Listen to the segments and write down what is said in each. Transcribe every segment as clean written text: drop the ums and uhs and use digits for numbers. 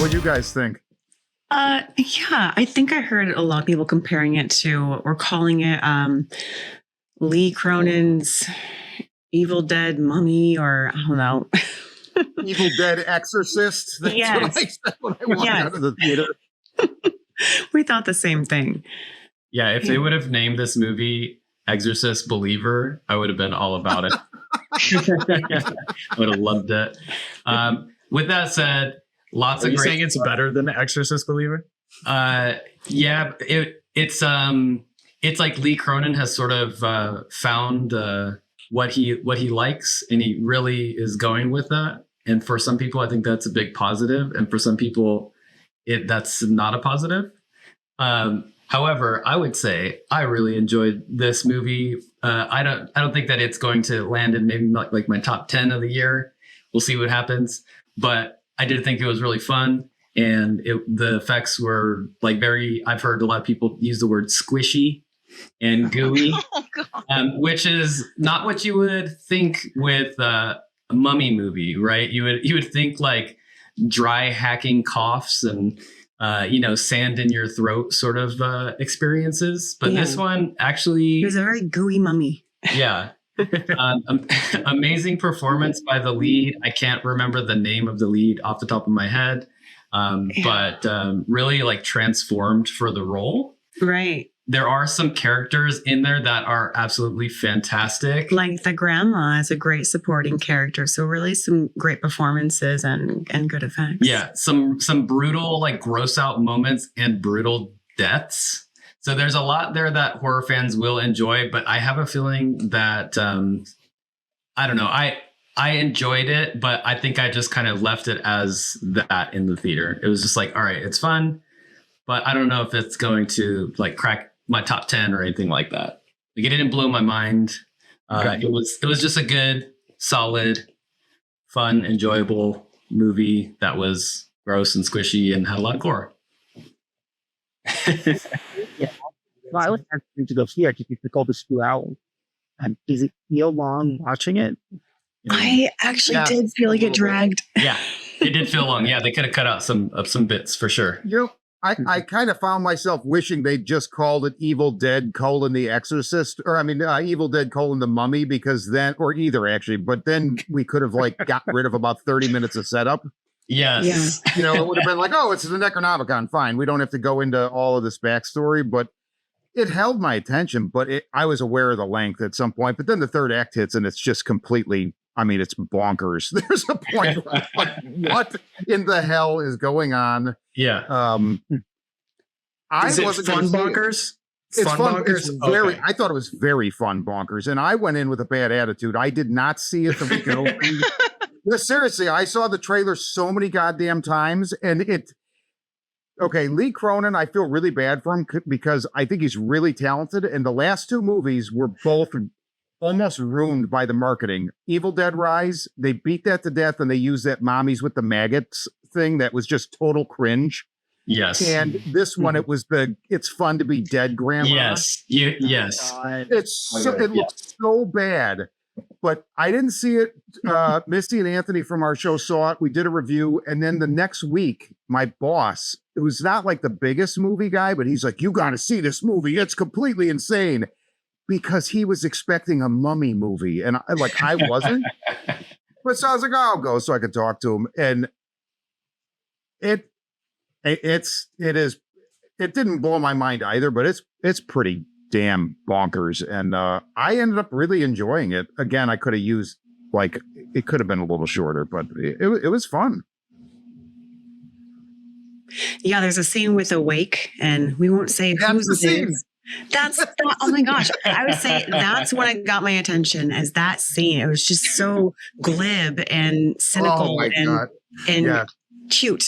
What do you guys think? Yeah, I think I heard a lot of people comparing it to, or calling it Lee Cronin's Evil Dead Mummy, or I don't know. Evil Dead Exorcist. That's Yes. what I said when I walked out of the theater. We thought the same thing. Yeah, if they would have named this movie Exorcist Believer, I would have been all about it. I would have loved it. With that said, lots of great. Saying it's better than Exorcist Believer? Yeah, it's like Lee Cronin has sort of found what he likes, and he really is going with that. And for some people, I think that's a big positive, and for some people, that's not a positive. However, I would say I really enjoyed this movie. I don't think that it's going to land in maybe like my top 10 of the year. We'll see what happens. But I did think it was really fun, and the effects were like I've heard a lot of people use the word squishy and gooey, which is not what you would think with a mummy movie, right? You would think like dry hacking coughs and sand in your throat sort of experiences. But this one actually... It was a very gooey mummy. Yeah. Amazing performance by the lead. I can't remember the name of the lead off the top of my head, but really like transformed for the role. Right. There are some characters in there that are absolutely fantastic. Like the grandma is a great supporting character. So really some great performances and good effects. Yeah. Some brutal, like gross out moments and brutal deaths. So there's a lot there that horror fans will enjoy, but I have a feeling that, I don't know. I enjoyed it, but I think I just kind of left it as that in the theater. It was just like, all right, it's fun, but I don't know if it's going to like crack my top 10 or anything like that. Like, it didn't blow my mind. It was just a good, solid, fun, enjoyable movie that was gross and squishy and had a lot of gore. Yeah. Well, I was asking to go here to pick all this 2 hours. Does it feel long watching it? I actually did feel like it dragged. Yeah, it did feel long. Yeah, they could have cut out some bits for sure. I kind of found myself wishing they just called it Evil Dead: The Exorcist, or Evil Dead: The Mummy, because then, or either actually, but then we could have like got rid of about 30 minutes of setup. Yes. Yeah. It would have been like, oh, it's an Necronomicon. Fine. We don't have to go into all of this backstory, but it held my attention, but I was aware of the length at some point, but then the third act hits and it's just completely, it's bonkers. There's a point where I'm like, what in the hell is going on? Yeah. Is it fun bonkers? It's fun. Bonkers? It's very, I thought it was very fun bonkers. And I went in with a bad attitude. I did not see it the weekend opening. No, seriously, I saw the trailer so many goddamn times, and Lee Cronin, I feel really bad for him because I think he's really talented, and the last 2 movies were both almost ruined by the marketing. Evil Dead Rise, they beat that to death, and they used that mommies with the maggots thing that was just total cringe. Yes. And this one, it was it's fun to be dead grandma. Yes. Yes. It looks so bad. But I didn't see it. Misty and Anthony from our show saw it. We did a review. And then the next week, my boss, it was not like the biggest movie guy, but he's like, you got to see this movie. It's completely insane. Because he was expecting a mummy movie. And I wasn't. But so I was like, oh, I'll go so I could talk to him. And it didn't blow my mind either, but it's pretty damn bonkers, and I ended up really enjoying it. Again, I could have used it could have been a little shorter, but it was fun. Yeah, there's a scene with a wake, and we won't say whose it is. That's oh my gosh! I would say that's when it got my attention. As that scene, it was just so glib and cynical and cute.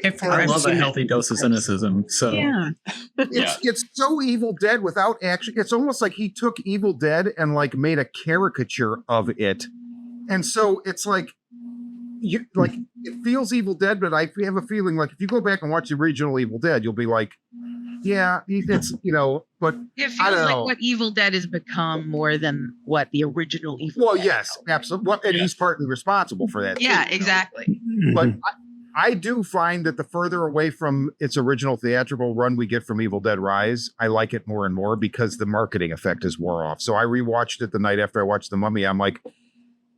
I love a healthy dose of cynicism. So it's so Evil Dead without action. It's almost like he took Evil Dead and made a caricature of it, and so it's like it feels Evil Dead, but I have a feeling like if you go back and watch the original Evil Dead, you'll be like, yeah, it's but it feels like what Evil Dead has become more than what the original Evil. Well, Dead yes, absolutely, and he's partly responsible for that. Yeah, too, exactly. But I do find that the further away from its original theatrical run we get from Evil Dead Rise, I like it more and more because the marketing effect is wore off. So I rewatched it the night after I watched The Mummy. I'm like,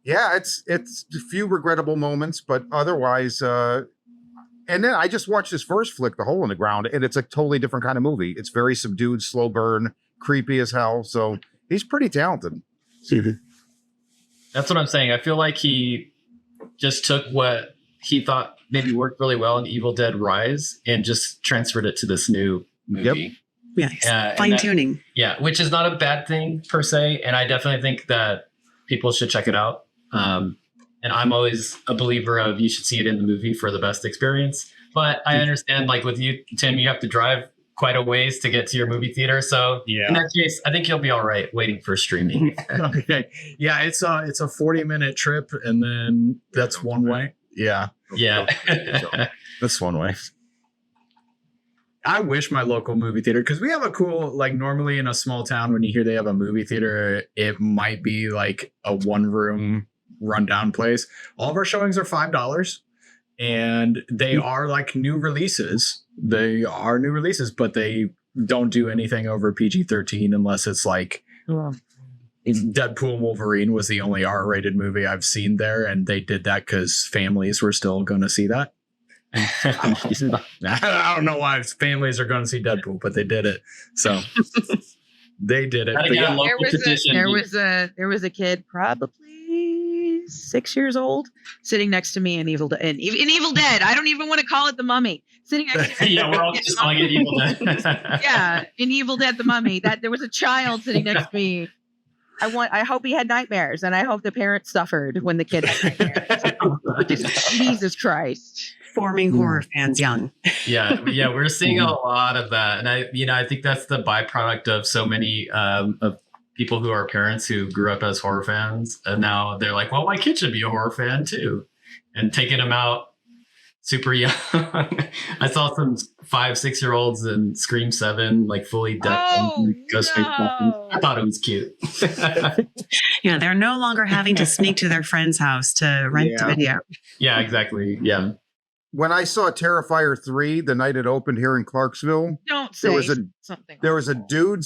yeah, it's a few regrettable moments, but otherwise, and then I just watched his first flick, The Hole in the Ground, and it's a totally different kind of movie. It's very subdued, slow burn, creepy as hell. So he's pretty talented. That's what I'm saying. I feel like he just took what he thought maybe worked really well in Evil Dead Rise and just transferred it to this new movie. Yep. Yeah, fine tuning. Yeah, which is not a bad thing per se. And I definitely think that people should check it out. And I'm always a believer of you should see it in the movie for the best experience. But I understand, like with you, Tim, you have to drive quite a ways to get to your movie theater. So in that case, I think you'll be all right waiting for streaming. Okay. Yeah, it's a 40-minute trip, and then that's one way. Yeah. That's one way. I wish my local movie theater, because we have a cool, like normally in a small town, when you hear they have a movie theater, it might be like a one-room rundown place. All of our showings are $5, and they are like new releases. They are new releases, but they don't do anything over PG-13 unless it's like Deadpool and Wolverine was the only R-rated movie I've seen there, and they did that because families were still going to see that. I don't know why families are going to see Deadpool, but they did it. So they did it. There was a kid probably 6 years old sitting next to me in Evil Dead. In Evil Dead, I don't even want to call it The Mummy. Sitting next to me. Yeah, we're all just calling it Evil Dead. Yeah, in Evil Dead, The Mummy. That there was a child sitting next to me. I hope he had nightmares, and I hope the parents suffered when the kid had nightmares. Jesus Christ. Forming horror fans young. Yeah, we're seeing a lot of that. And I think that's the byproduct of so many of people who are parents who grew up as horror fans. And now they're like, well, my kid should be a horror fan too. And taking them out super young. I saw some 5-6-year-olds in Scream 7, like fully decked. I thought it was cute. Yeah, they're no longer having to sneak to their friend's house to rent the video. Yeah, exactly. Yeah. When I saw Terrifier 3 the night it opened here in Clarksville, there was a dude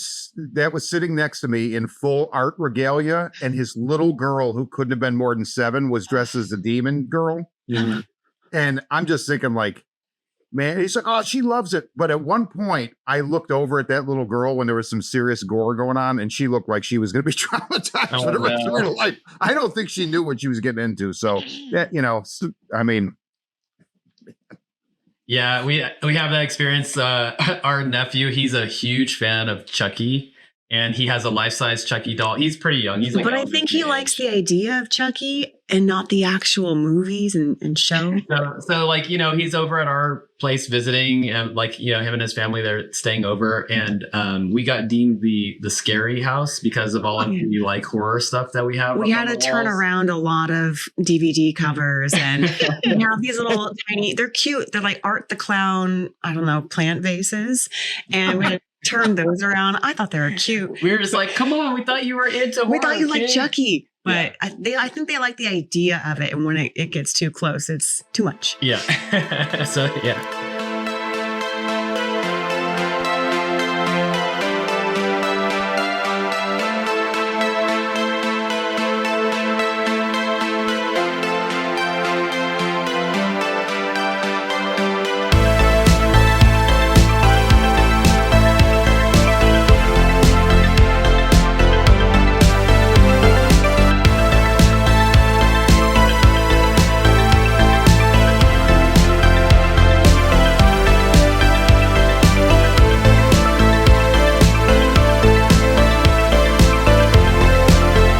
that was sitting next to me in full art regalia, and his little girl, who couldn't have been more than 7, was dressed as the demon girl. Mm-hmm. And I'm just thinking, like, man, he's like, oh, she loves it. But at one point, I looked over at that little girl when there was some serious gore going on, and she looked like she was going to be traumatized for the rest of her life. I don't think she knew what she was getting into. So, I mean... Yeah, we have that experience. Our nephew, he's a huge fan of Chucky, and he has a life-size Chucky doll. He's pretty young. But I think he likes the idea of Chucky and not the actual movies and show. So like, he's over at our place visiting, and like, him and his family, they're staying over, and we got deemed the scary house because of all of the like horror stuff that we have. We had to turn around a lot of DVD covers, and these little tiny, they're cute. They're like Art the Clown, I don't know, plant vases. And we had to turn those around. I thought they were cute. We were just like, come on, we thought you were into horror. We thought you liked Chucky. But I think they like the idea of it. And when it gets too close, it's too much. Yeah. So, yeah.